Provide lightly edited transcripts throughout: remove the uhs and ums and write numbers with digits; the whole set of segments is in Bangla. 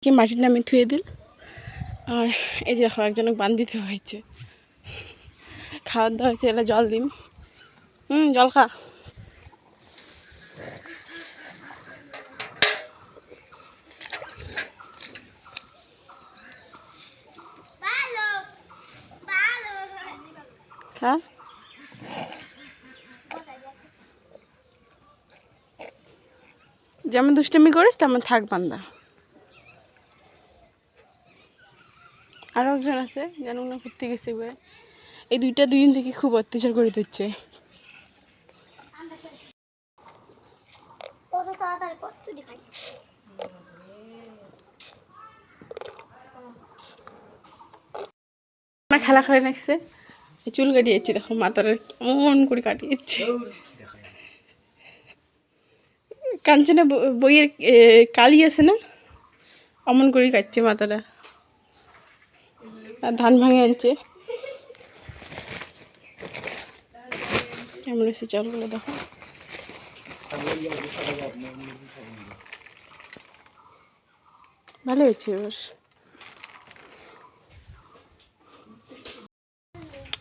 কি মাটির নামে থুয়ে দিল। আর এই যে দেখো একজনকে বান দিতে হয়েছে, খাওয়ার দেওয়া হয়েছে। এলা জল দিম, জল খা। খা। যেমন দুষ্টমি করিস তেমন থাক বান্দা। আরও একজন আছে যেন না ঘুরতে গেছে বলে এই দুই দিন থেকে খুব অত্যাচার করে দিচ্ছে। খেলা খেলে নাকছে, চুল কাটিয়েছে দেখো, মাথার কেমন করে কাটিয়েছে। কাঞ্চনা বইয়ের কালি আছে না, অমন করে কাটছে মাথাটা। আর ধান ভাঙে আনছে, কেমন হয়েছে চালগুলো দেখো। ভালো হয়েছে এবার।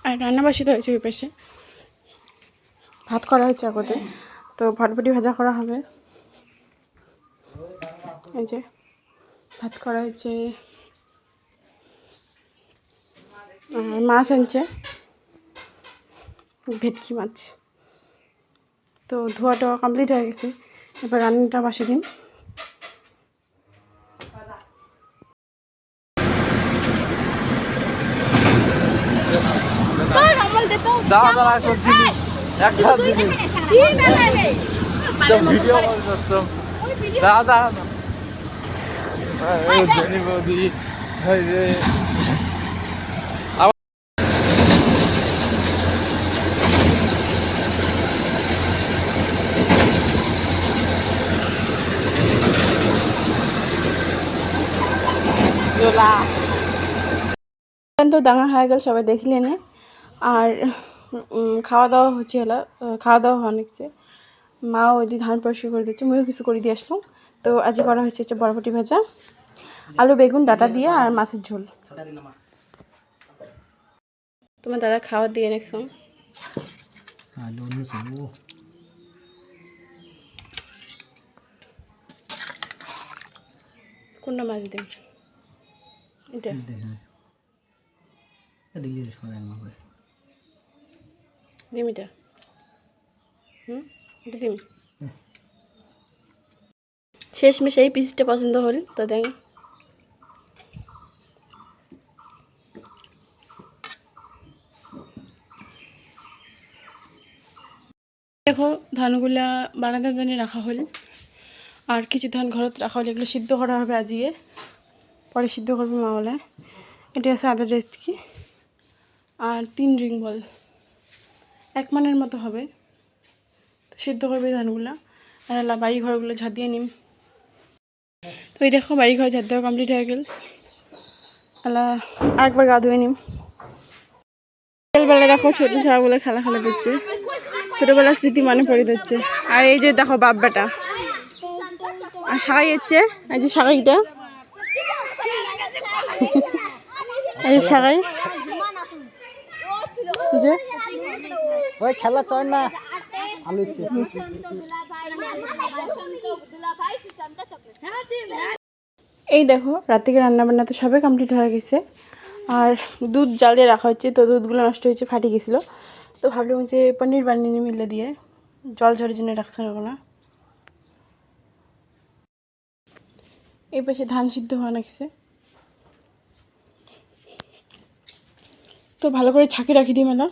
আর রান্না বাসিতে হয়েছে ওই পাশে, ভাত করা হয়েছে আগতে, তো ভটভটি ভাজা করা হবে। এই যে ভাত করা হয়েছে, মাছ আনছে, ভেটকি মাছ। তো ধোয়া টোয়া কমপ্লিট হয়ে গেছে, এবার রান্নাটা বসে দিন। তো দাঙ্গা হয়ে গেল, সবাই দেখলে না। আর খাওয়া দাওয়া হচ্ছে, হলো খাওয়া দাওয়া অনেকছে। মাও ওই ধান পরিষ্কার করে দিচ্ছে, মুইও কিছু করে দিয়ে আসলাম। তো আজ করা হচ্ছে বরবটি ভাজা, আলু বেগুন ডাটা দিয়ে, আর মাছের ঝোল। তোমার দাদা খাওয়া দিয়ে নেক্সম কোনটা মাছ দিন এটা দিম, এটা এটা দিম। শেষমেশ এই পিসটা পছন্দ হল তো দেখ। দেখো ধানগুলা বারান্দা দানে রাখা হল, আর কিছু ধান ঘরত রাখা হল। এগুলো সিদ্ধ করা হবে আজিয়ে, পরে সিদ্ধ করবে মা বলে। এটা আছে আদা রেস্কি, আর 3 রিং বল 1 মানের মতো হবে। সিদ্ধ করবে ধানগুলা, আর বাড়ি ঘরগুলো ঝাঁট দিয়ে নিম। তো এই দেখো বাড়ি ঘর ঝাঁট দেওয়া কমপ্লিট হয়ে গেল। আরেকবার গা ধুয়ে নিম। বিকেলবেলা দেখো ছোটো ছাড়াগুলো খেলা দিচ্ছে, ছোটোবেলার স্মৃতি মনে পড়ে দিচ্ছে। আর এই যে দেখো বাপ বেটা আর সাগাই হচ্ছে, এই যে সাগাইটা, এই যে সাগাই, যে ওই খেলা চল না। এই দেখো রাত থেকে রান্নাবান্না তো সবে কমপ্লিট হয়ে গেছে। আর দুধ জাল দিয়ে রাখা হচ্ছে, তো দুধগুলো নষ্ট হয়েছে, ফাটি গেছিলো। তো ভাবলাম যে পনির বানিয়ে মিলে দিয়ে জল ঝরের জন্য রাখছে না। এই পাশে ধান সিদ্ধ হওয়া লাগছে, তো ভালো করে ছাঁকি রাখি দিই মেলা।